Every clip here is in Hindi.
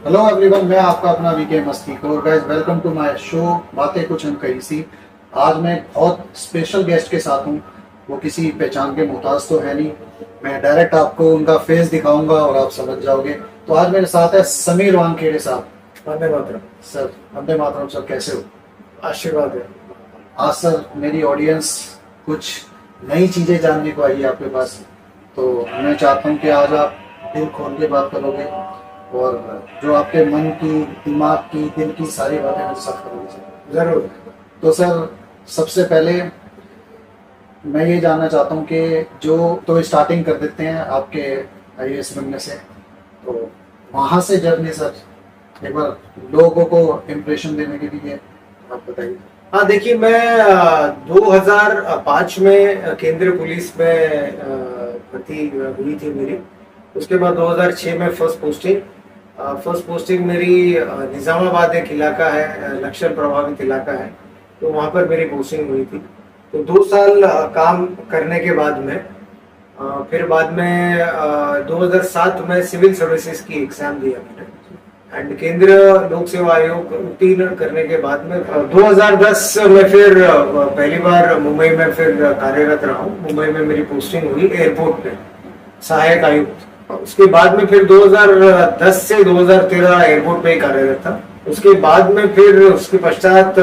हेलो एवरीवन, मैं आपका अपना वीके मस्ती को guys, welcome to my show बातें कुछ हम कही सी। आज मैं बहुत स्पेशल गेस्ट के साथ हूँ। वो किसी पहचान के मोहताज तो है नहीं। मैं डायरेक्ट आपको उनका फेस दिखाऊंगा और आप समझ जाओगे। तो आज मेरे साथ है समीर वानखेड़े साहब। वंदे मातरम। सर वंदे मातरम। सर कैसे हो? आशीर्वाद है। आज सर मेरी ऑडियंस कुछ नई चीजें जानने को आई है आपके पास, तो मैं चाहता हूँ कि आज आप दिल खोल के बात करोगे और जो आपके मन की, दिमाग की, दिल की सारी बातें मेरे साथ करोगे सर। जरूर। तो सर सबसे पहले मैं ये जानना चाहता हूँ कि तो स्टार्टिंग कर देते हैं आपके आईएएस बनने से। तो वहाँ से जर्नी सर एक बार लोगों को इम्प्रेशन देने के लिए आप बताइए। हाँ, देखिए, मैं 2005 में केंद्रीय पुलिस में भर्ती हुई थी मेरी। उसके बाद 2006 में फर्स्ट पोस्टिंग मेरी निजामाबाद एक इलाका है, नक्सल प्रभावित इलाका है, तो वहाँ पर मेरी पोस्टिंग हुई थी। तो 2 साल काम करने के बाद में फिर बाद में 2007 में सिविल सर्विसेज की एग्जाम दिया मैंने एंड केंद्रीय लोक सेवा आयोग उत्तीर्ण करने के बाद में 2010 में फिर पहली बार मुंबई में फिर कार्यरत रहा हूँ। मुंबई में मेरी पोस्टिंग हुई एयरपोर्ट पे सहायक आयुक्त। उसके बाद में फिर 2010 से 2013 एयरपोर्ट पे ही कार्यरत था। उसके बाद में फिर उसके पश्चात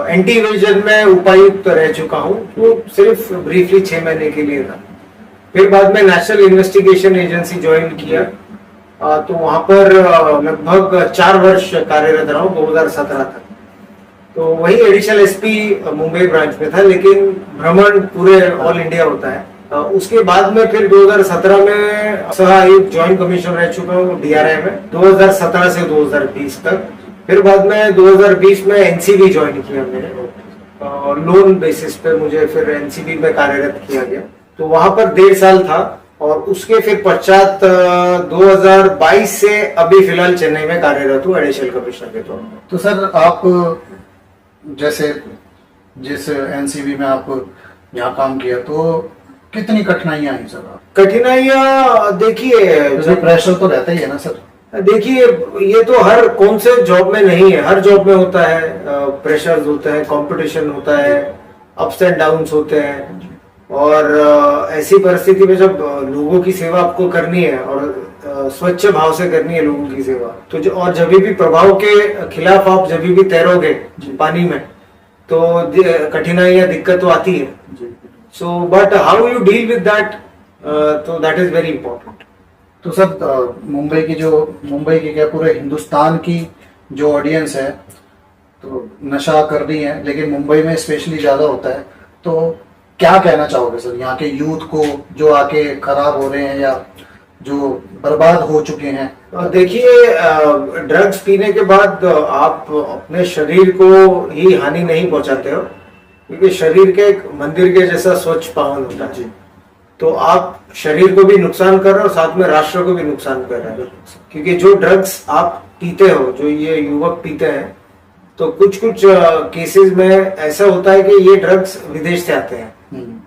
एंटी इवेजन में उपायुक्त रह चुका हूँ, वो सिर्फ ब्रीफली 6 महीने के लिए था। फिर बाद में नेशनल इन्वेस्टिगेशन एजेंसी ज्वाइन किया, तो वहां पर लगभग 4 वर्ष कार्यरत रहा हूँ 2017 तक। तो वही एडिशनल एसपी मुंबई ब्रांच में था, लेकिन भ्रमण पूरे ऑल इंडिया होता है। उसके बाद में फिर 2017 में सह आयुक्त ज्वाइंट कमिश्नर रह चुका हूँ डीआरआई में 2017 से 2020 तक। फिर बाद में 2020 में एनसीबी ज्वाइन किया मैंने, लोन बेसिस पे मुझे फिर एनसीबी में कार्यरत किया गया। तो वहां पर 1.5 साल था और उसके फिर पश्चात 2022 से अभी फिलहाल चेन्नई में कार्यरत हूँ एडिशनल कमिश्नर के तौर पर। तो सर आप जैसे जिस एनसीबी में आप यहाँ काम किया, तो कितनी कठिनाइयां आई सर? कठिनाइयां देखिए, तो प्रेशर तो रहता ही है ना सर? देखिए, ये तो हर कौन से जॉब में नहीं है, हर जॉब में होता है। प्रेशर होता है, कंपटीशन होता है, अप्स एंड डाउन्स होते हैं। और ऐसी परिस्थिति में जब लोगों की सेवा आपको करनी है और स्वच्छ भाव से करनी है लोगों की सेवा, तो और जब भी प्रभाव के खिलाफ आप जब भी तैरोगे पानी में, तो कठिनाइयां, दिक्कत तो आती है। So but how you deal with that, तो दैट इज वेरी इंपॉर्टेंट। तो सर मुंबई की क्या पूरे हिंदुस्तान की जो ऑडियंस है, तो नशा कर रही है, लेकिन मुंबई में स्पेशली ज्यादा होता है। तो क्या कहना चाहोगे सर यहाँ के यूथ को जो आके खराब हो रहे हैं या जो बर्बाद हो चुके हैं? देखिए, ड्रग्स पीने के बाद आप अपने शरीर को ही हानि नहीं पहुंचाते हो, क्योंकि शरीर के एक मंदिर के जैसा स्वच्छ पावन होता है। तो आप शरीर को भी नुकसान कर रहे हो, साथ में राष्ट्र को भी नुकसान कर रहे हो। क्योंकि जो ड्रग्स आप पीते हो, जो ये युवक पीते हैं, तो कुछ केसेस में ऐसा होता है कि ये ड्रग्स विदेश से आते हैं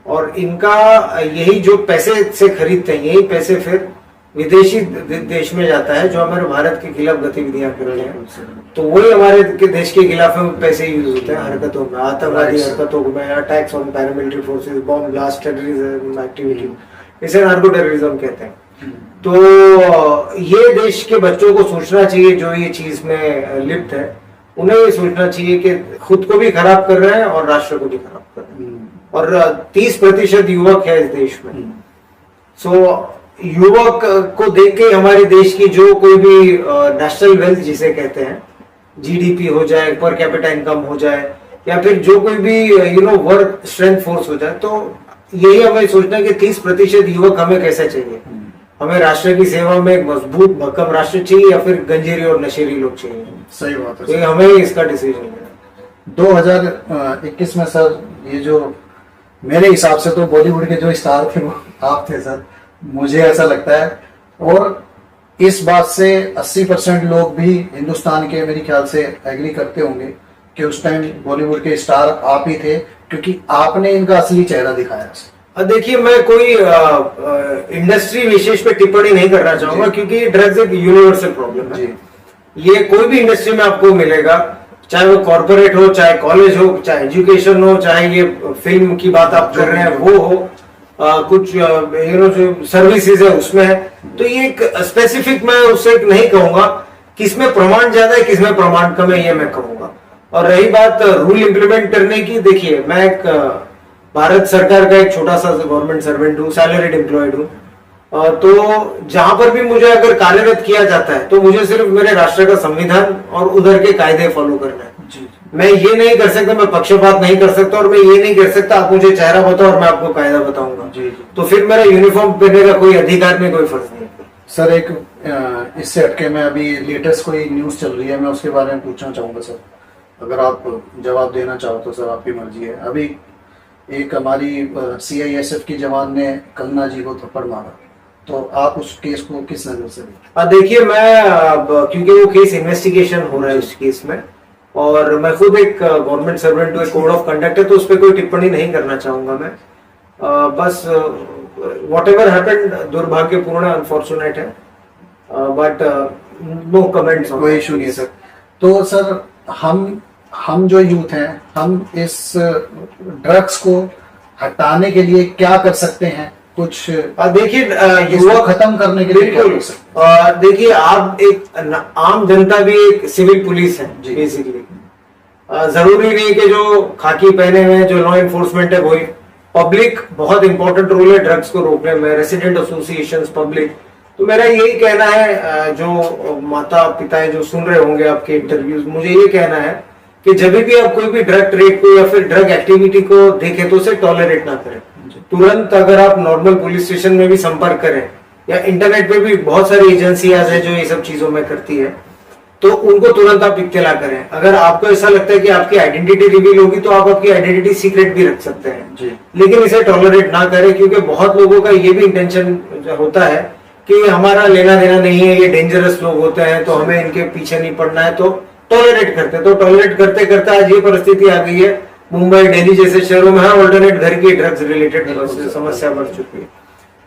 और इनका यही जो पैसे से खरीदते हैं, यही पैसे फिर विदेशी देश में जाता है, जो हमारे भारत के खिलाफ गतिविधियां कर रहे हैं। तो वही हमारे के देश के खिलाफ पैसे यूज होते हैं हरकतों में, आतंकवादी हरकतों में, attacks on paramilitary forces, bomb blast, terrorism activity, इसे नार्को टेररिज्म कहते हैं। तो ये देश के बच्चों को सोचना चाहिए, जो ये चीज में लिप्त है, उन्हें ये सोचना चाहिए कि खुद को भी खराब कर रहे हैं और राष्ट्र को भी खराब कर रहे हैं। और 30% युवक है इस देश में। सो युवक को देख के हमारे देश की जो कोई भी नेशनल वेल्थ जिसे कहते हैं, जीडीपी हो जाए, पर कैपिटा इनकम हो जाए, या फिर जो कोई भी वर्क स्ट्रेंथ फोर्स हो जाए, तो यही हमें सोचना है कि 30% युवक हमें कैसे चाहिए। हमें राष्ट्र की सेवा में एक मजबूत भक्कम राष्ट्र चाहिए या फिर गंजेरी और नशेरी लोग चाहिए? सही बात है। तो हमें इसका डिसीजन लेना। 2021 में सर, ये जो मेरे हिसाब से तो बॉलीवुड के जो स्टार थे वो आप थे सर, मुझे ऐसा लगता है। और इस बात से 80% लोग भी हिंदुस्तान के मेरे ख्याल से एग्री करते होंगे कि उस टाइम बॉलीवुड के स्टार आप ही थे, क्योंकि आपने इनका असली चेहरा दिखाया। देखिए, मैं कोई इंडस्ट्री विशेष पे टिप्पणी नहीं करना चाहूंगा, क्योंकि ड्रग्स एक यूनिवर्सल प्रॉब्लम है। ये कोई भी इंडस्ट्री में आपको मिलेगा, चाहे वो कॉर्पोरेट हो, चाहे कॉलेज हो, चाहे एजुकेशन हो, चाहे ये फिल्म की बात आप कर रहे हैं वो हो, कुछ जो सर्विसेज है उसमें है। तो ये एक स्पेसिफिक मैं उससे नहीं कहूंगा किसमें प्रमाण ज्यादा है किसमें प्रमाण कम है, ये मैं कहूंगा। और रही बात रूल इंप्लीमेंट करने की, देखिए मैं एक भारत सरकार का एक छोटा सा गवर्नमेंट सर्वेंट हूँ, सैलरीड एम्प्लॉयड हूँ। तो जहां पर भी मुझे अगर कार्यरत किया जाता है तो मुझे सिर्फ मेरे राष्ट्र का संविधान और उधर के कायदे फॉलो करना है। मैं ये नहीं कर सकता, मैं पक्षपात नहीं कर सकता, और मैं ये नहीं कर सकता आप मुझे चेहरा बताओ और मैं आपको कायदा बताऊंगा। तो फिर मेरा यूनिफॉर्म पहनने का कोई अधिकार नहीं, कोई फर्ज नहीं। सर एक इससे हटके मैं अभी लेटेस्ट कोई न्यूज चल रही है, मैं उसके बारे में पूछना चाहूंगा सर, अगर आप जवाब देना चाहो तो सर आपकी मर्जी है। अभी एक हमारी CISF की जवान ने कलना जी को थप्पड़ मारा, तो आप उस केस को किस नजर से देखिए मैं क्योंकि वो केस इन्वेस्टिगेशन हो रहा है उस केस में, और मैं खुद एक गवर्नमेंट सर्वेंट हूँ, एक कोड ऑफ कंडक्ट है, तो उस पर कोई टिप्पणी नहीं करना चाहूंगा मैं। बस वॉट एवर हैपेंड दुर्भाग्यपूर्ण, अनफॉर्चुनेट है, बट नो कमेंट्स। कोई इशू नहीं है सर। तो सर हम जो यूथ हैं, हम इस ड्रग्स को हटाने के लिए क्या कर सकते हैं? कुछ देखिए युवा खत्म करने के लिए क्या कर सकते हैं? देखिए आप एक आम जनता भी एक सिविल पुलिस है बेसिकली। जरूरी नहीं कि जो खाकी पहने हुए जो लॉ एनफोर्समेंट है वही, पब्लिक बहुत इंपॉर्टेंट रोल है ड्रग्स को रोकने में, रेसिडेंट एसोसिएशंस, पब्लिक। तो मेरा यही कहना है, जो माता पिता जो सुन रहे होंगे आपके इंटरव्यूज, मुझे ये कहना है कि जब भी आप कोई भी ड्रग ट्रेड को या फिर ड्रग एक्टिविटी को देखें तो उसे टॉलरेट ना करें। तुरंत अगर आप नॉर्मल पुलिस स्टेशन में भी संपर्क करें, या इंटरनेट पे भी बहुत सारी एजेंसियां हैं जो ये सब चीजों में करती है, तो उनको तुरंत आप इत्तला करें। अगर आपको ऐसा लगता है कि आपकी आइडेंटिटी रिवील होगी तो आप आपकी आइडेंटिटी सीक्रेट भी रख सकते हैं, लेकिन इसे टॉलरेट ना करें, क्योंकि बहुत लोगों का ये भी इंटेंशन होता है कि हमारा लेना देना नहीं है, ये डेंजरस लोग होते हैं तो हमें इनके पीछे नहीं पड़ना है, तो टॉलरेट करते। तो टॉलरेट करते करते आज ये परिस्थिति आ गई है, मुंबई दिल्ली जैसे शहरों में हर ऑल्टरनेट घर की ड्रग्स रिलेटेड समस्या बढ़ चुकी है।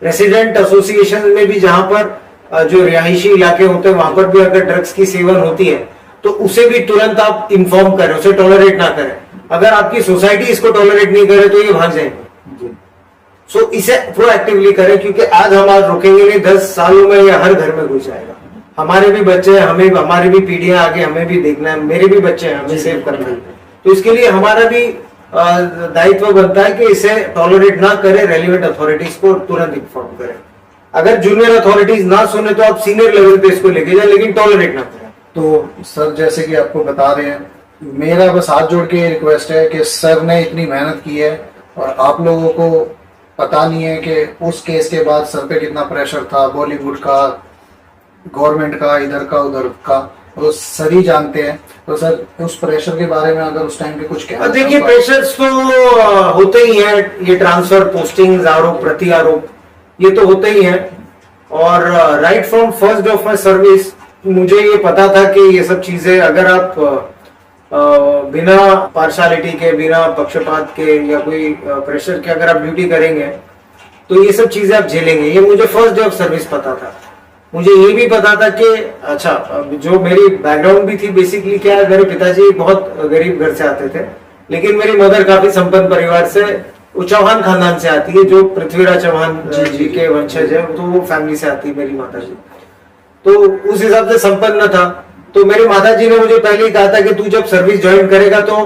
रेसिडेंट एसोसिएशन में भी जहां पर जो रिहायशी इलाके होते हैं वहां पर भी अगर ड्रग्स की सेवन होती है तो उसे भी तुरंत आप इन्फॉर्म करें, उसे टॉलरेट ना करें। अगर आपकी सोसाइटी इसको टॉलरेट नहीं करे तो ये भाग जाएंगे। सो इसे प्रोएक्टिवली करें, क्योंकि आज हम आज रुकेंगे नहीं, 10 सालों में यह हर घर में घुस जाएगा। हमारे भी बच्चे हैं, हमें हमारी भी पीढ़ियां आगे, हमें भी देखना है, मेरे भी बच्चे हैं, हमें सेव करना है। तो इसके लिए हमारा भी दायित्व बनता है कि इसे टॉलरेट ना करें, रेलिवेंट अथॉरिटीज को तुरंत इन्फॉर्म करें। अगर जूनियर अथॉरिटीज ना सुने तो आप सीनियर लेवल पे इसको लेके जाए, लेकिन टॉलरेट ना करें। तो सर जैसे कि आपको बता रहे हैं, मेरा बस हाथ जोड़ के रिक्वेस्ट है कि सर ने इतनी मेहनत की है और आप लोगों को पता नहीं है कि उस केस के बाद सर पे कितना प्रेशर था, बॉलीवुड का, गवर्नमेंट का, इधर का उधर का, तो सर ही जानते हैं। तो सर उस प्रेशर के बारे में अगर उस टाइम के कुछ कहना। देखिए प्रेशर्स तो होते ही हैं, ये ट्रांसफर, पोस्टिंग, आरोप प्रति आरोप, ये तो होते ही हैं। और right from first day of my service मुझे ये पता था कि ये सब चीजें अगर आप बिना पार्शालिटी के, बिना पक्षपात के या कोई प्रेशर के अगर आप ड्यूटी करेंगे तो ये सब चीजें आप झेलेंगे। ये मुझे फर्स्ट डे ऑफ सर्विस पता था। मुझे ये भी पता था कि अच्छा, जो मेरी बैकग्राउंड भी थी, बेसिकली क्या है, मेरे पिताजी बहुत गरीब घर से आते थे, लेकिन मेरी मदर काफी संपन्न परिवार से, वो चौहान खानदान से आती है, जो पृथ्वीराज चौहान जी के वंशज है, तो वो फैमिली से आती है मेरी माता जी। तो उस हिसाब से संपन्न था। तो मेरी माता जी ने मुझे पहले ही कहा था कि तू जब सर्विस ज्वाइन करेगा तो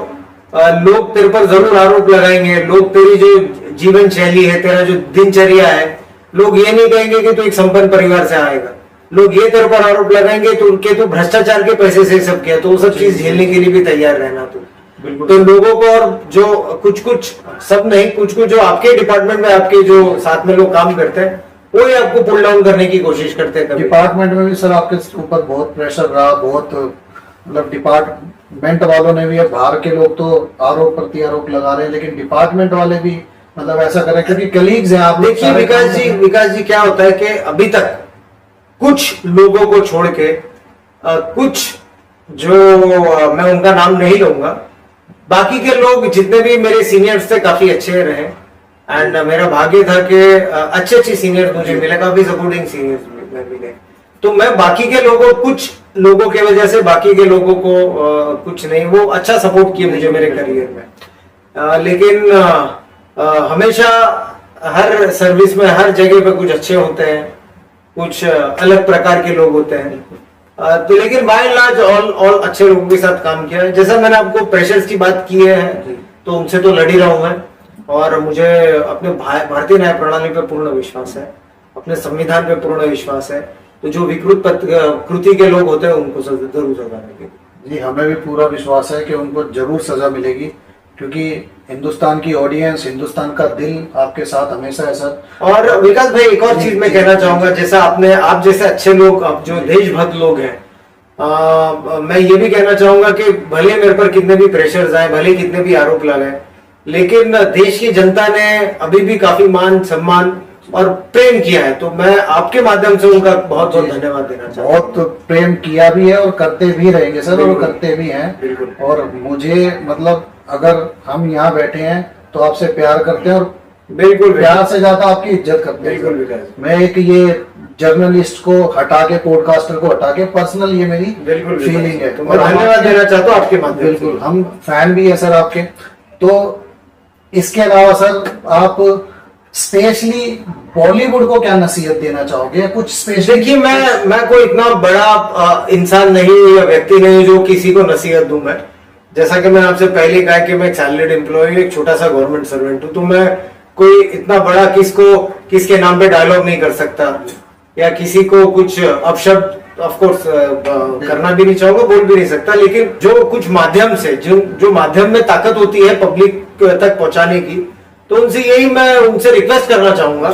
लोग तेरे पर जरूर आरोप लगाएंगे, लोग तेरी जो जीवन शैली है, तेरा जो दिनचर्या है, लोग ये नहीं कहेंगे कि तू एक संपन्न परिवार से आएगा, लोग ये तेरे पर आरोप लगाएंगे तू भ्रष्टाचार के पैसे से सब किया, तो वो सब चीज झेलने के लिए भी तैयार रहना तू। तो लोगों को, और जो कुछ सब नहीं, कुछ जो आपके डिपार्टमेंट में आपके जो साथ में लोग काम करते हैं वो ही आपको पुल डाउन करने की कोशिश करते हैं। डिपार्टमेंट में भी सर आपके ऊपर बहुत प्रेशर रहा, बहुत मतलब डिपार्टमेंट वालों ने भी, बाहर के लोग तो आरोप प्रति आरोप लगा रहे हैं, लेकिन डिपार्टमेंट वाले भी मतलब ऐसा करें, क्योंकि कलीग्स हैं आप। देखिए विकास जी क्या होता है कि अभी तक कुछ लोगों को छोड़ के कुछ जो मैं उनका नाम नहीं लूंगा, बाकी के लोग जितने भी मेरे सीनियर्स थे काफी अच्छे रहे। एंड मेरा भाग्य था कि अच्छे सीनियर मुझे मिले, काफी सपोर्टिंग सीनियर्स मिले। तो मैं बाकी के लोगों, कुछ लोगों के वजह से बाकी के लोगों को कुछ नहीं, वो अच्छा सपोर्ट किए मुझे मेरे करियर में। लेकिन हमेशा हर सर्विस में हर जगह पे कुछ अच्छे होते हैं, कुछ अलग प्रकार के लोग होते हैं। तो लेकिन बाय एंड लार्ज ऑल अच्छे लोगों के साथ काम किया है। जैसा मैंने आपको प्रेशर्स की बात की है, तो उनसे तो लड़ ही रहा हूं मैं, और मुझे अपने भारतीय न्याय प्रणाली पे पूर्ण विश्वास है, अपने संविधान पे पूर्ण विश्वास है। तो जो विकृत कृति के लोग होते हैं उनको जरूर सजा मिलेगी। जी, हमें भी पूरा विश्वास है कि उनको जरूर सजा मिलेगी, क्योंकि हिंदुस्तान की ऑडियंस, हिंदुस्तान का दिल आपके साथ हमेशा है सर। और विकास भाई, एक और चीज मैं कहना चाहूंगा, जैसा आप जैसे अच्छे लोग, जो देशभक्त लोग हैं, मैं ये भी कहना चाहूंगा कि भले मेरे पर कितने भी प्रेशर्स आए, भले कितने भी आरोप लगाए, लेकिन देश की जनता ने अभी भी काफी मान सम्मान और प्रेम किया है। तो मैं आपके माध्यम से उनका बहुत बहुत धन्यवाद देना चाहता हूँ। बहुत प्रेम किया भी है और करते भी रहेंगे सर, और करते भी हैं। और मुझे मतलब अगर हम यहाँ बैठे हैं तो आपसे प्यार करते हैं, और बिल्कुल प्यार से ज्यादा आपकी इज्जत करते हैं। बिल्कुल। मैं एक ये जर्नलिस्ट को हटा के, पॉडकास्टर को हटा के, पर्सनल ये मेरी बिल्कुल फीलिंग है। तो मैं धन्यवाद देना चाहता हूँ आपके माध्यम से। बिल्कुल, हम फैन भी है सर आपके। तो इसके अलावा सर, आप स्पेशली बॉलीवुड को क्या नसीहत देना चाहोगे? कुछ स्पेशल? देखिए, मैं कोई इतना बड़ा इंसान नहीं या व्यक्ति नहीं जो किसी को नसीहत दूं। मैं, जैसा कि मैंने आपसे पहले कहा कि मैं एक सैलरीड एम्प्लॉय, एक छोटा सा गवर्नमेंट सर्वेंट हूं, तो मैं कोई इतना बड़ा किसके नाम पे डायलॉग नहीं कर सकता, या किसी को कुछ अपशब्द ऑफ कोर्स करना भी नहीं चाहूंगा, बोल भी नहीं सकता। लेकिन जो कुछ माध्यम से, जो माध्यम में ताकत होती है पब्लिक तक पहुंचाने की, तो मैं उनसे रिक्वेस्ट करना चाहूंगा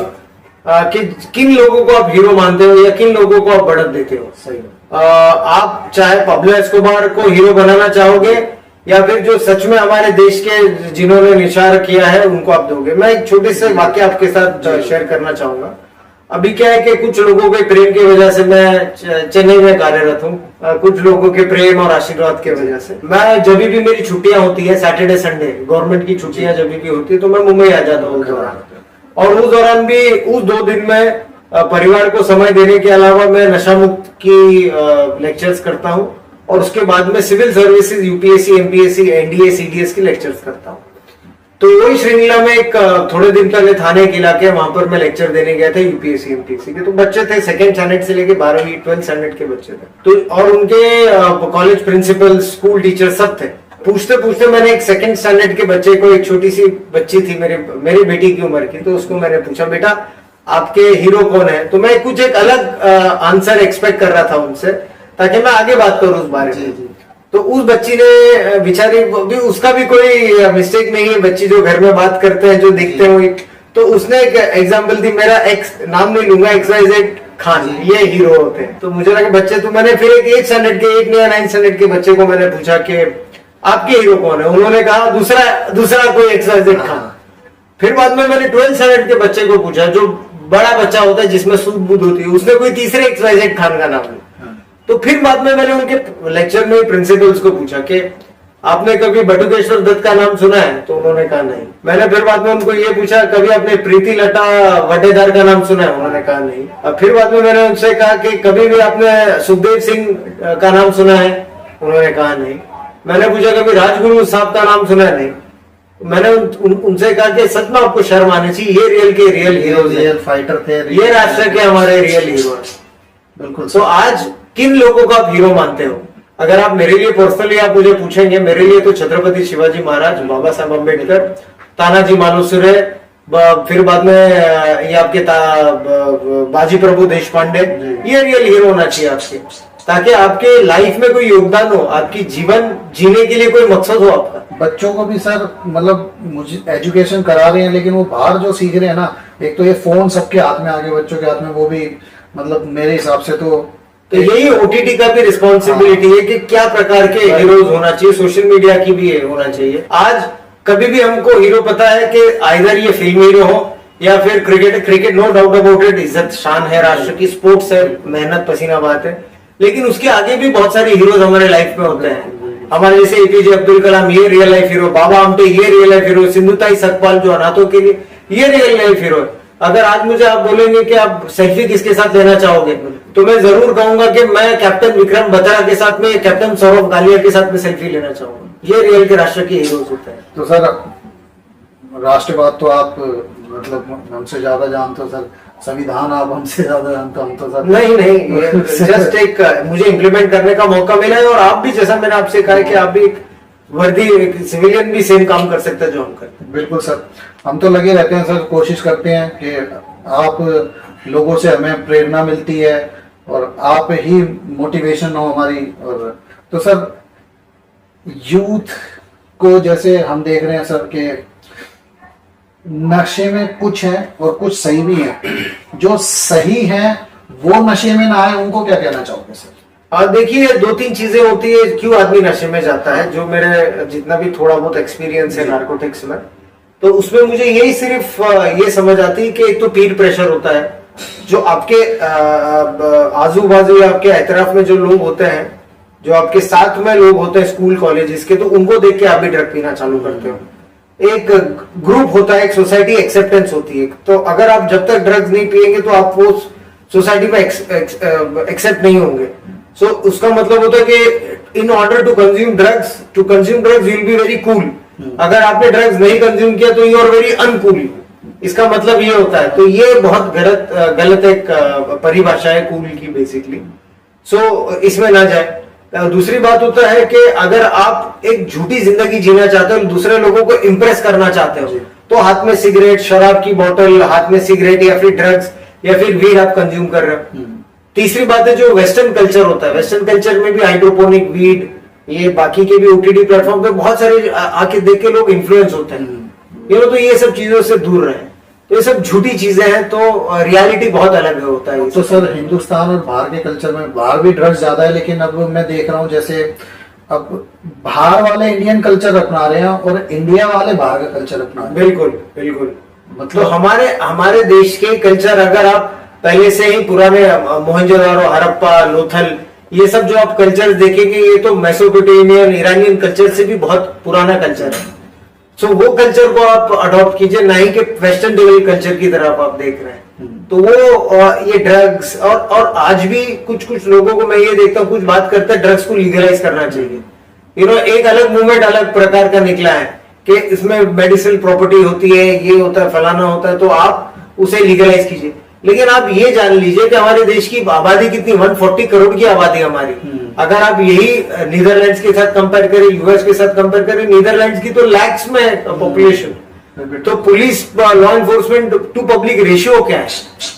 कि किन लोगों को आप हीरो मानते हो या किन लोगों को आप बढ़त देते हो। सही। आप चाहे पाब्लो एस्कोबार को हीरो बनाना चाहोगे, या फिर जो सच में हमारे देश के जिन्होंने निशार किया है उनको आप दोगे। मैं एक छोटे से वाक्य आपके साथ शेयर करना चाहूंगा। अभी क्या है कि कुछ लोगों के प्रेम की वजह से मैं चेन्नई में कार्यरत हूँ, कुछ लोगों के प्रेम और आशीर्वाद की वजह से मैं, जब भी मेरी छुट्टियां होती है, सैटरडे संडे गवर्नमेंट की छुट्टियां जब भी होती है, तो मैं मुंबई आ जाता हूँ उस दौरान। और उस दौरान भी, उस 2 दिन में परिवार को समय देने के अलावा मैं नशा मुक्त की लेक्चर्स करता हूँ, और उसके बाद में civil services, UPSC, MPSC, NDA, CDS की लेक्चर्स करता हूँ। तो वही श्रृंखला में एक थोड़े दिन पहले थाने के इलाके, वहां पर मैं लेक्चर देने गया था यूपीएससी एमपीएससी के। तो बच्चे थे 2nd स्टैंडर्ड से लेके 12वीं 12th स्टैंडर्ड के बच्चे थे, तो और उनके कॉलेज प्रिंसिपल, स्कूल टीचर सब थे। पूछते पूछते मैंने एक 2nd स्टैंडर्ड के बच्चे को, एक छोटी सी बच्ची थी मेरी बेटी की उम्र की, तो उसको मैंने पूछा, बेटा आपके हीरो कौन है? तो मैं कुछ एक अलग आंसर एक्सपेक्ट कर रहा था उनसे, ताकि मैं आगे बात करूं उस बारे में। तो उस बच्ची ने, बेचारी, उसका भी कोई मिस्टेक नहीं है, बच्ची जो घर में बात करते हैं, जो देखते हैं, तो उसने एक एग्जांपल दी, मेरा एक्स, नाम नहीं लूंगा, XYZ खान, ये हीरो होते हैं। तो मुझे लगा बच्चे, तो मैंने फिर एक 8th स्टैंडर्ड के, 8 या 9th स्टैंडर्ड के बच्चे को मैंने पूछा कि आपके हीरो कौन है? उन्होंने कहा दूसरा कोई XYZ खान। फिर बाद में मैंने 12th स्टैंडर्ड के बच्चे को पूछा, जो बड़ा बच्चा होता है जिसमें सूझ बूझ होती है, उसने कोई तीसरे XYZ खान का नाम लिया। तो फिर बाद में मैंने उनके लेक्चर में प्रिंसिपल्स को पूछा कि आपने कभी बटुकेश्वर दत्त का नाम सुना है? तो उन्होंने कहा नहीं। मैंने फिर बाद में उनको ये पूछा, कभी आपने प्रीति लता वडेदार का नाम सुना है? उन्होंने कहा नहीं। अब फिर बाद में मैंने उनसे कहा कि कभी भी आपने सुखदेव सिंह का नाम सुना है? उन्होंने कहा नहीं। मैंने पूछा, कभी राजगुरु साहब का नाम सुना है? नहीं। मैंने उनसे कहा कि सच में आपको शर्म आनी चाहिए, ये रियल हीरो, रियल फाइटर थे, ये राष्ट्र के हमारे रियल हीरो है। बिल्कुल। तो आज किन लोगों को आप हीरो मानते हो? अगर आप मेरे लिए पर्सनली आप मुझे पूछेंगे, मेरे लिए तो छत्रपति शिवाजी महाराज, बाबा साहब अम्बेडकर, तानाजी मालुसरे, फिर बाद में ये आपके बाजी प्रभु देश पांडे, ये रियल हीरो होना चाहिए आपके, ताकि आपके लाइफ में कोई योगदान हो, आपकी जीवन जीने के लिए कोई मकसद हो आपका। बच्चों को भी सर, मतलब मुझे एजुकेशन करा रहे हैं, लेकिन वो बाहर जो सीख रहे हैं ना, एक तो ये फोन सबके हाथ में, आगे बच्चों के हाथ में, वो भी मतलब मेरे हिसाब से तो यही ओटीटी का भी रिस्पॉन्सिबिलिटी है कि क्या प्रकार के हीरोज होना चाहिए, सोशल मीडिया की भी होना चाहिए। आज कभी भी हमको हीरो पता है कि आइदर ये फिल्म हीरो हो या फिर cricket no doubt about it, इज्जत शान है राष्ट्र की, स्पोर्ट्स है, मेहनत पसीना बात है, लेकिन उसके आगे भी बहुत सारे हीरोज हमारे लाइफ में होते हैं। हमारे जैसे एपीजे अब्दुल कलाम, ये real life hero, Baba Amte, ये real life hero, Sindhutai Sakpal जो अनाथों के लिए, ये रियल लाइफ हीरो। अगर आज मुझे आप बोलेंगे कि आप सेल्फी किसके साथ लेना चाहोगे, तो मैं जरूर कहूंगा कि मैं कैप्टन विक्रम बत्रा के साथ में, कैप्टन सौरभ गालिया के साथ में सेल्फी लेना चाहूंगा। ये रियल के राष्ट्र के हीरोज होते हैं। तो सर राष्ट्रवाद तो आप मतलब हमसे ज्यादा जानते हो सर, संविधान आप हमसे ज्यादा जानते हो, हम तो सर नहीं जस्ट एक मुझे इम्प्लीमेंट करने का मौका मिला है, और आप भी, जैसा मैंने आपसे कहा है कि आप भी वर्दी सिविलियन भी सेम काम कर सकते हैं जो हम करते हैं। बिल्कुल सर, हम तो लगे रहते हैं सर, कोशिश करते हैं कि आप लोगों से हमें प्रेरणा मिलती है और आप ही मोटिवेशन हो हमारी। और तो सर यूथ को जैसे हम देख रहे हैं सर कि नशे में कुछ है और कुछ सही भी है, जो सही है वो नशे में ना आए, उनको क्या कहना चाहोगे सर? देखिए, दो तीन चीजें होती है क्यों आदमी नशे में जाता है। जो मेरे जितना भी थोड़ा बहुत एक्सपीरियंस है नार्कोटिक्स में, तो उसमें मुझे यही सिर्फ ये समझ आती है कि एक तो पीर प्रेशर होता है, जो आपके आजू बाजू या आपके एतराफ में जो लोग होते हैं, जो आपके साथ में लोग होते हैं स्कूल कॉलेजेस के, तो उनको देख के आप भी ड्रग पीना चालू करते हो। एक ग्रुप होता है, एक सोसाइटी एक्सेप्टेंस होती है। तो अगर आप जब तक ड्रग्स नहीं पिएंगे तो आप वो सोसाइटी में एक्सेप्ट नहीं होंगे। सो उसका मतलब होता है कि in order to consume drugs you will be very cool. अगर आपने ड्रग्स नहीं कंज्यूम किया तो यू आर वेरी अनकूल, इसका मतलब ये होता है। तो ये बहुत गलत एक परिभाषा है कूल की बेसिकली। सो इसमें ना जाए। दूसरी बात होता है कि अगर आप एक झूठी जिंदगी जीना चाहते हो, दूसरे लोगों को इंप्रेस करना चाहते हो, तो हाथ में सिगरेट, शराब की बोतल, हाथ में सिगरेट या फिर ड्रग्स या फिर वीड आप कंज्यूम कर रहे हो। तीसरी बात है जो वेस्टर्न कल्चर होता है, वेस्टर्न कल्चर में भी हाइड्रोपोनिक वीड, ये बाकी के भी ओटीटी प्लेटफॉर्म पे बहुत सारे आके देख के लोग इन्फ्लुएंस होते हैं। तो ये सब चीजों से दूर रहे। तो ये सब झूठी चीजें हैं, तो रियलिटी बहुत अलग होता है। तो सर हिंदुस्तान और बाहर के कल्चर में, बाहर भी ड्रग्स ज्यादा है, लेकिन अब मैं देख रहा हूँ जैसे अब बाहर वाले इंडियन कल्चर अपना रहे हैं और इंडिया वाले बाहर का कल्चर अपना रहे हैं। बिल्कुल बिल्कुल। मतलब तो हमारे देश के कल्चर, अगर आप पहले से ही पुराने मोहनजोदारो, हड़प्पा, लोथल, ये सब जो आप कल्चर देखेंगे, ये तो मेसोपोटामियन, ईरानियन कल्चर से भी बहुत पुराना कल्चर है। सो वो कल्चर को आप अडॉप्ट कीजिए, ना ही कि वेस्टर्न डेवलप कल्चर की तरफ आप देख रहे हैं। तो वो ये ड्रग्स और आज भी कुछ लोगों को मैं ये देखता हूँ, कुछ बात करते हैं ड्रग्स को लीगलाइज करना चाहिए। एक अलग मूवमेंट अलग प्रकार का निकला है कि इसमें मेडिसिनल प्रॉपर्टी होती है, ये होता है, फलाना होता है, तो आप उसे लीगलाइज कीजिए। लेकिन आप ये जान लीजिए कि हमारे देश की आबादी कितनी, 140 करोड़ की आबादी हमारी। अगर आप यही नीदरलैंड्स के साथ कंपेयर करें, यूएस के साथ कंपेयर करें, नीदरलैंड्स की तो लैक्स में पॉपुलेशन। तो police, law enforcement to public ratio क्या है,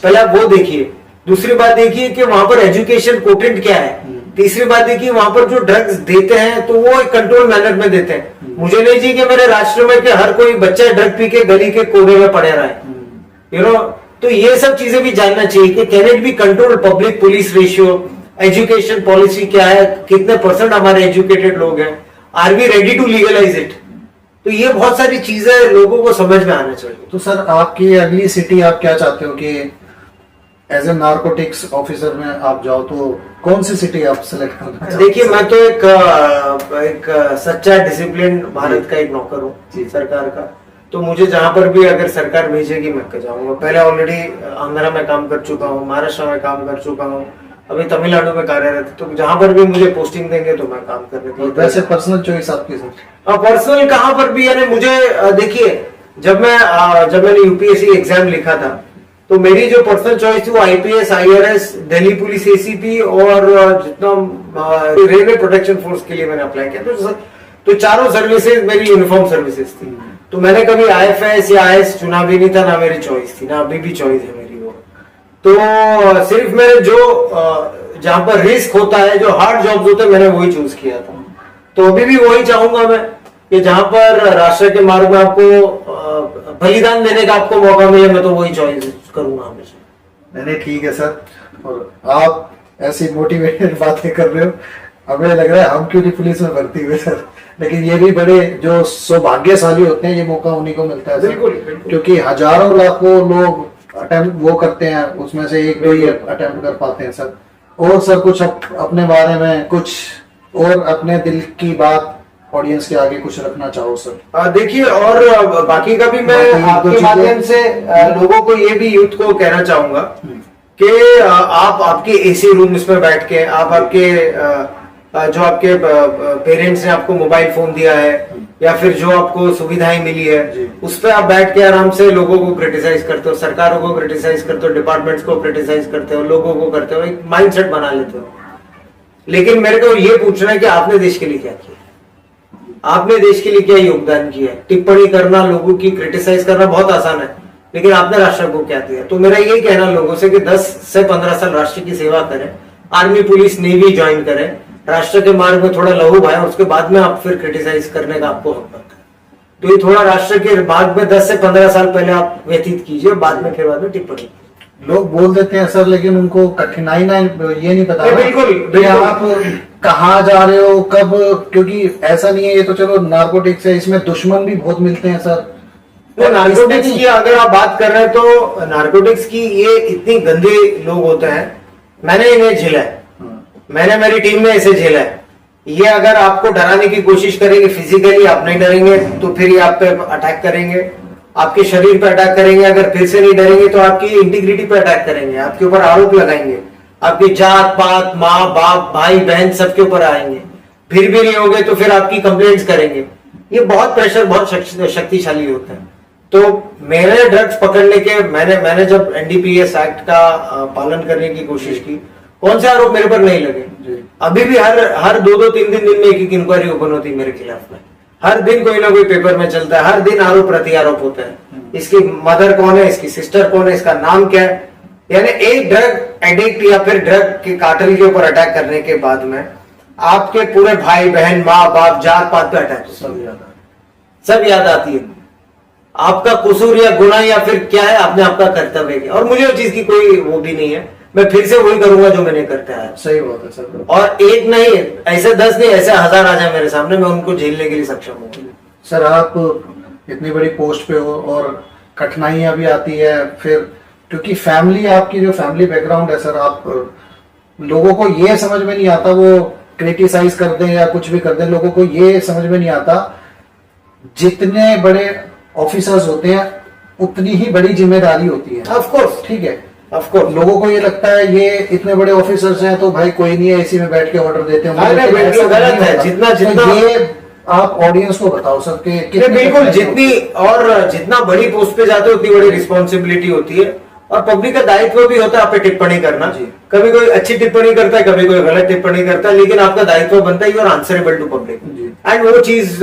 पहले आप वो देखिए। दूसरी बात देखिए कि वहां पर एजुकेशन कोटेंट क्या है। तीसरी बात देखिए वहां पर जो ड्रग्स देते हैं तो वो एक कंट्रोल मैनर में देते हैं। मुझे नहीं चाहिए कि मेरे राष्ट्र में कि हर कोई बच्चा ड्रग पी के गली के कोने में पड़े रहे। तो ये सब चीजें भी जानना चाहिए कि can it be control public police ratio, education policy क्या है, कितने % हमारे एजुकेटेड लोग हैं, are we ready to legalise it. तो ये बहुत सारी चीजें लोगों को समझ में आना चाहिए। तो सर आपकी अगली सिटी आप क्या चाहते हो कि एज ए नार्कोटिक्स ऑफिसर में आप जाओ, तो कौन सी सिटी आप सिलेक्ट करना चाहते? देखिए, मैं तो एक सच्चा डिसिप्लिन भारत का एक नौकर हूँ सरकार का। तो मुझे जहां पर भी अगर सरकार भेजेगी मैं जाऊंगा। पहले ऑलरेडी आंध्रा में काम कर चुका हूँ, महाराष्ट्र में काम कर चुका हूँ, अभी तमिलनाडु में कार्यरत। तो जहां पर भी मुझे पोस्टिंग देंगे तो मैं काम करने के लिए। वैसे पर्सनल चॉइस आपकी सर? पर्सनल कहां पर भी, यानी मुझे देखिए, जब मैंने यूपीएससी एग्जाम लिखा था तो मेरी जो पर्सनल चॉइस थी वो IPS, IRS, Delhi police ACP और जितना रेलवे प्रोटेक्शन फोर्स के लिए मैंने अप्लाई किया। तो चारों सर्विसेज मेरी यूनिफॉर्म सर्विसेज थी। तो मैंने कभी आईएफएस या आईएएस चुना भी नहीं था, ना मेरी चॉइस थी, ना अभी भी चॉइस है मेरी वो। तो सिर्फ मैंने जो जहां पर रिस्क होता है, जो हार्ड जॉब्स होते हैं, मैंने वही चूज किया था। तो अभी भी वही चाहूंगा मैं कि जहां पर राष्ट्र के मार्ग में आपको बलिदान देने का आपको मौका मिले, मैं तो वही चॉइस करूंगा हमेशा। नहीं ठीक है सर, और आप ऐसी मोटिवेटेड बातें कर रहे हो, हमें लग रहा है हम क्यों नहीं पुलिस में भर्ती हुए सर। लेकिन ये भी बड़े जो सौभाग्यशाली होते हैं, ये मौका उन्हीं को मिलता है बिल्कुल। क्योंकि हजारों लाखों लोग अटेम्प्ट वो करते हैं, उसमें से एक दो ही अटेम्प्ट कर पाते हैं सर। और सर कुछ अपने बारे में कुछ और अपने दिल की बात ऑडियंस के आगे कुछ रखना चाहो सर? देखिए, और बाकी का भी मैं बाकी दो आपके चीजें- माध्यम से लोगों को ये भी यूथ को कहना चाहूंगा कि आप आपके एसी रूम्स में बैठ के आप आपके जो आपके पेरेंट्स ने आपको मोबाइल फोन दिया है या फिर जो आपको सुविधाएं मिली है उस पर आप बैठ के आराम से लोगों को क्रिटिसाइज करते हो, सरकारों को क्रिटिसाइज करते हो, डिपार्टमेंट्स को क्रिटिसाइज करते हो, लोगों को करते हो, एक माइंडसेट बना लेते हो। लेकिन मेरे को ये पूछना है कि आपने देश के लिए क्या किया, आपने देश के लिए क्या योगदान किया है? टिप्पणी करना, लोगों की क्रिटिसाइज करना बहुत आसान है, लेकिन आपने राष्ट्र को क्या दिया? तो मेरा यही कहना लोगों से कि 10 से 15 साल राष्ट्र की सेवा करें, आर्मी पुलिस नेवी ज्वाइन करें, राष्ट्र के मार्ग में थोड़ा लहू भाए, उसके बाद में आप फिर क्रिटिसाइज करने का आपको हक बनता है। तो ये थोड़ा राष्ट्र के मार्ग में 10 से 15 साल पहले आप व्यतीत कीजिए, बाद में टिप्पणी। लोग बोल देते हैं सर, लेकिन उनको कठिनाई ना ये नहीं पता बिल्कुल, कि बिल्कुल। आप कहाँ जा रहे हो, कब, क्योंकि ऐसा नहीं है, ये तो चलो नार्कोटिक्स है, इसमें दुश्मन भी बहुत मिलते हैं सर। तो नार्कोटिक्स की अगर आप बात कर रहे हैं तो नार्कोटिक्स की ये इतनी गंदे लोग होते हैं, मैंने इन्हें झेला है, मैंने मेरी टीम में इसे झेला है। ये अगर आपको डराने की कोशिश करेंगे फिजिकली, आप नहीं डरेंगे तो फिर ये आप पे अटैक करेंगे, आपके शरीर पे अटैक करेंगे, अगर फिर से नहीं डरेंगे तो आपकी इंटीग्रिटी पे अटैक करेंगे, आपके ऊपर आरोप लगाएंगे, आपकी जात पात, माँ बाप, भाई बहन सबके ऊपर आएंगे, फिर भी नहीं होगे तो फिर आपकी कंप्लेंट्स करेंगे। ये बहुत प्रेशर, बहुत शक्तिशाली होता है। तो मेरे ड्रग्स पकड़ने के मैंने जब एनडीपीएस एक्ट का पालन करने की कोशिश की, कौन से आरोप मेरे पर नहीं लगे? अभी भी हर 2-3 दिन में एक इंक्वायरी ओपन होती है मेरे खिलाफ में, हर दिन कोई ना कोई पेपर में चलता है, हर दिन आरोप प्रति आरोप होता है। इसकी मदर कौन है, इसकी सिस्टर कौन है, इसका नाम क्या है। यानी एक ड्रग एडिक्ट या फिर ड्रग के कार्टेल के ऊपर अटैक करने के बाद में आपके पूरे भाई बहन, माँ बाप, जात पात पे अटैक सब याद आती है। आपका कसूर या गुनाह या फिर क्या है, आपने आपका कर्तव्य किया, और मुझे उस चीज की कोई वो भी नहीं है, मैं फिर से वही करूंगा जो मैंने करता है। सही बात है सर। और एक नहीं, ऐसे 10 नहीं, ऐसे 1000 आ जाए मेरे सामने, मैं उनको झेलने के लिए सक्षम हूँ। सर आप इतनी बड़ी पोस्ट पे हो और कठिनाइयां भी आती है, फिर क्योंकि फैमिली, आपकी जो फैमिली बैकग्राउंड है सर, आप लोगों को ये समझ में नहीं आता, वो क्रिटिसाइज कर दें या कुछ भी कर दें, लोगों को ये समझ में नहीं आता जितने बड़े ऑफिसर्स होते हैं उतनी ही बड़ी जिम्मेदारी होती है। ऑफ कोर्स, ठीक है, ऑफ कोर्स। लोगों को ये लगता है ये इतने बड़े ऑफिसर्स हैं तो भाई कोई नहीं है, इसी में बैठ के ऑर्डर देते हैं। नहीं, लेकिन बिल्कुल ऐसा गलत नहीं है। होता। जितना तो ये आप ऑडियंस को बताओ सर कि बिल्कुल, जितनी और जितना बड़ी पोस्ट पे जाते हो उतनी बड़ी रिस्पॉन्सिबिलिटी होती है, और पब्लिक का दायित्व भी होता है आप पे टिप्पणी करना। कभी कोई अच्छी टिप्पणी करता है, कभी कोई गलत टिप्पणी करता है, लेकिन आपका दायित्व बनता है, you are answerable to public, and वो चीज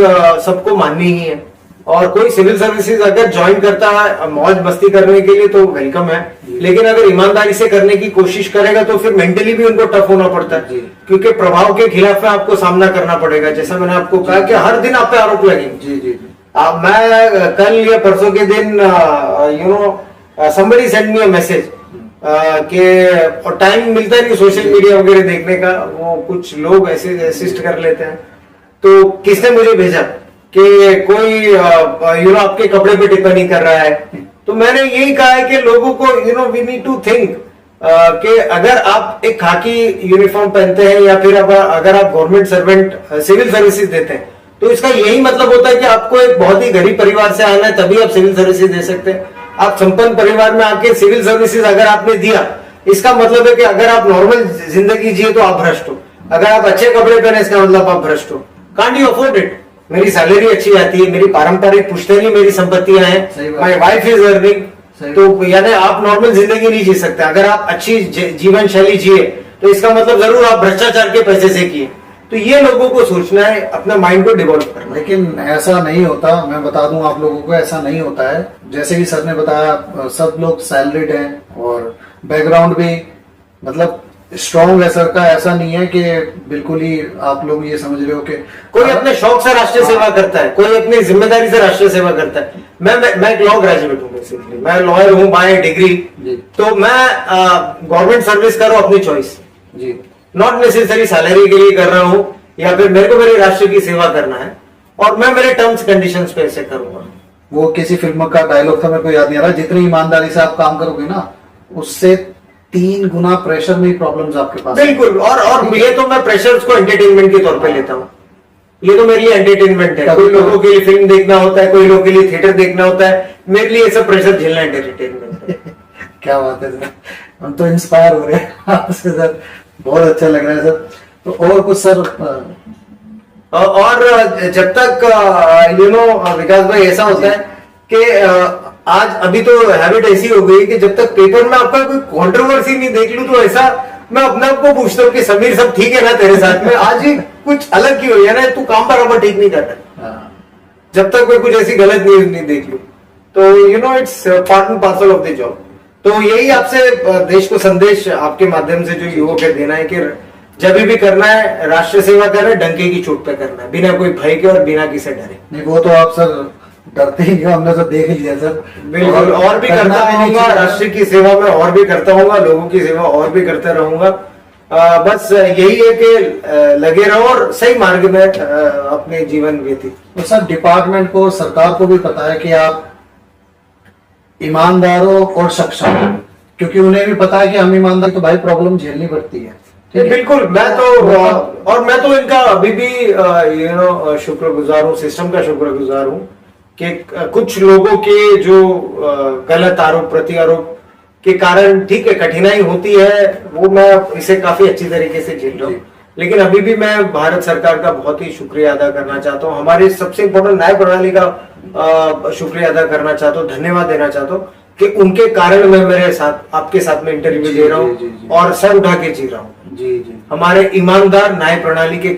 सबको माननी ही है। और कोई सिविल सर्विसेज अगर ज्वाइन करता है मौज मस्ती करने के लिए तो वेलकम है, लेकिन अगर ईमानदारी से करने की कोशिश करेगा तो फिर मेंटली भी उनको टफ होना पड़ता है, क्योंकि प्रभाव के खिलाफ में आपको सामना करना पड़ेगा। जैसा मैंने आपको कहा कि हर दिन आप पे आरोप लगेंगे। जी जी। मैं कल या परसों के दिन somebody sent me a message कि और टाइम मिलता नहीं सोशल मीडिया वगैरह देखने का, वो कुछ लोग ऐसे असिस्ट कर लेते हैं। तो किसने मुझे भेजा कि कोई आपके कपड़े पे टिप्पणी कर रहा है, तो मैंने यही कहा है कि लोगों को वी नीड टू थिंक कि अगर आप एक खाकी यूनिफॉर्म पहनते हैं या फिर अगर आप गवर्नमेंट सर्वेंट सिविल सर्विसेज देते हैं तो इसका यही मतलब होता है कि आपको एक बहुत ही गरीब परिवार से आना है तभी आप सिविल सर्विसेज दे सकते हैं। आप संपन्न परिवार में आके सिविल सर्विसेज अगर आपने दिया, इसका मतलब है कि अगर आप नॉर्मल जिंदगी जिए तो आप भ्रष्ट हो, अगर आप अच्छे कपड़े पहने इसका मतलब आप भ्रष्ट हो। Can't you afford it? मेरी सैलरी अच्छी आती है, मेरी पारंपरिक पुश्तैनी मेरी संपत्तियां हैं, माय वाइफ इज अर्निंग, तो यानी आप नॉर्मल जिंदगी नहीं जी सकते। अगर आप अच्छी जीवन शैली जिए तो इसका मतलब जरूर आप भ्रष्टाचार के पैसे से किए। तो ये लोगों को सोचना है, अपना माइंड को डेवलप करना। लेकिन ऐसा नहीं होता, मैं बता दूं आप लोगों को, ऐसा नहीं होता है। जैसे कि सर ने बताया, सब लोग सैलरीड हैं और बैकग्राउंड भी मतलब स्ट्रॉन्ग है सर का। ऐसा नहीं है कि बिल्कुल ही आप लोग ये समझ रहे हो कि कोई अपने शौक से राष्ट्रीय सेवा करता है, कोई अपनी जिम्मेदारी से राष्ट्रीय सेवा करता है। मैं एक लॉ ग्रेजुएट हूँ, बेसिकली मैं लॉयर हूँ बाय डिग्री, तो मैं गवर्नमेंट सर्विस कर रहा हूँ अपनी choice ji, not necessary salary के लिए कर रहा हूँ, या फिर मेरे को मेरे राष्ट्र की सेवा करना है और मैं मेरे टर्म्स कंडीशंस पे ऐसे करूंगा। वो किसी फिल्म का डायलॉग था, मेरे को याद नहीं आ रहा, जितनी ईमानदारी से आप काम करोगे ना उससे 3 गुना प्रेशर में प्रॉब्लम्स आपके पास। बिल्कुल, और ये तो मैं प्रेशर्स को एंटरटेनमेंट के तौर पे लेता हूँ। ये तो मेरे लिए एंटरटेनमेंट है। कोई लोगों के लिए फिल्म देखना होता है, कोई लोगों के लिए थिएटर देखना होता है, मेरे लिए ये सब प्रेशर झेलना एंटरटेनमेंट है। क्या बात है सर, हम तो इंस्पायर हो रहे हैं आपसे सर, बहुत अच्छा लग रहा है सर। तो और कुछ सर? और जब तक विकास भाई ऐसा होता है कि आज अभी तो हैबिट ऐसी हो गई कि जब तक पेपर में आपका कोई कंट्रोवर्सी नहीं देख लूं तो ऐसा मैं अपने आप को पूछता हूँ कि समीर सब ठीक है ना तेरे साथ में, आज ही कुछ अलग क्यों है ना, तू काम बराबर ठीक नहीं कर रहा। जब तक कोई कुछ ऐसी गलत न्यूज नहीं देख लूं तो it's part and parcel of the job. तो यही आपसे देश को संदेश आपके माध्यम से जो युवक है देना है कि जब भी करना है राष्ट्र सेवा करना है, डंके की चोट पे करना है, बिना कोई भय के और बिना किसी डरे। नहीं वो तो आप सर डरते ही हो, हमने तो देख लिया सर। बिल्कुल, और भी करता रहूंगा राष्ट्र की सेवा में, और भी करता रहूंगा लोगों की सेवा, और भी करता रहूंगा। बस यही है कि लगे रहो और सही मार्ग में अपने जीवन व्यतीत। तो सर डिपार्टमेंट को, सरकार को भी पता है कि आप ईमानदार हो और सक्षम हो, क्योंकि उन्हें भी पता है कि हम ईमानदार तो भाई प्रॉब्लम झेलनी पड़ती है। बिल्कुल, मैं तो इनका अभी भी शुक्रगुजार हूँ, सिस्टम का शुक्रगुजार हूँ कि कुछ लोगों के जो गलत आरोप प्रत्यारोप के कारण ठीक है कठिनाई होती है, वो मैं इसे काफी अच्छी तरीके से झेल रहा हूँ। लेकिन अभी भी मैं भारत सरकार का बहुत ही शुक्रिया अदा करना चाहता हूँ, हमारे सबसे इम्पोर्टेंट न्याय प्रणाली का शुक्रिया अदा करना चाहता हूँ, धन्यवाद देना चाहता हूँ कि उनके कारण मैं मेरे साथ आपके साथ में इंटरव्यू दे रहा हूँ और सर उठा के जी रहा हूँ। जी हमारे ईमानदार न्याय प्रणाली के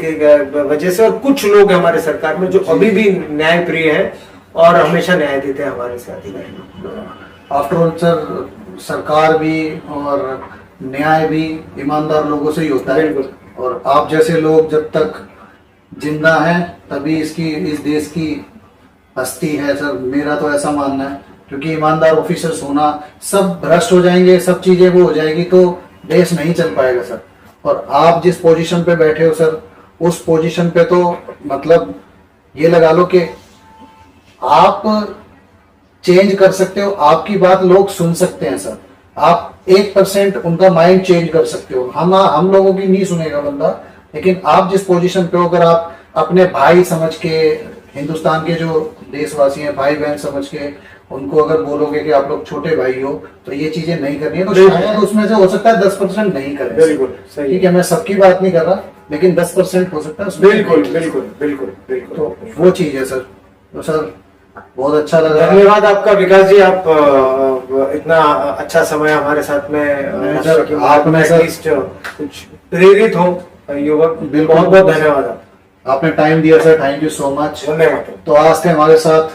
वजह से, और कुछ लोग हमारे सरकार में जो अभी भी न्याय प्रिय है और हमेशा न्याय देते हैं हमारे साथ। आफ्टर ऑल सर सरकार भी और न्याय भी ईमानदार लोगों से ही होता है। बिल्कुल। और आप जैसे लोग जब तक जिंदा हैं तभी इस देश की हस्ती है सर, मेरा तो ऐसा मानना है। क्योंकि ईमानदार ऑफिसर्स होना, सब भ्रष्ट हो जाएंगे, सब चीजें वो हो जाएगी तो देश नहीं चल पाएगा सर। और आप जिस पोजीशन पे बैठे हो सर, उस पोजीशन पे तो मतलब ये लगा लो कि आप चेंज कर सकते हो, आपकी बात लोग सुन सकते हैं सर। आप 1% उनका माइंड चेंज कर सकते हो। हम लोगों की नहीं सुनेगा बंदा, लेकिन आप जिस पोजीशन पे हो, अगर आप अपने भाई समझ के, हिंदुस्तान के जो देशवासी हैं भाई बहन समझ के उनको अगर बोलोगे कि आप लोग छोटे भाई हो तो ये चीजें नहीं करनी है, तो शायद उसमें से हो सकता है 10% नहीं करें। बिल्कुल सही, ठीक है, मैं सबकी बात नहीं कर रहा, लेकिन 10% हो सकता है। बिल्कुल बिल्कुल बिल्कुल बिल्कुल, तो वो चीज है सर। तो सर बहुत अच्छा लगा, धन्यवाद आपका विकास जी। आप इतना अच्छा समय हमारे साथ में सर आपने सर कुछ प्रेरित हो युवक, बहुत बहुत धन्यवाद। आपने टाइम दिया sir, thank you so much. धन्यवाद। तो आज थे हमारे साथ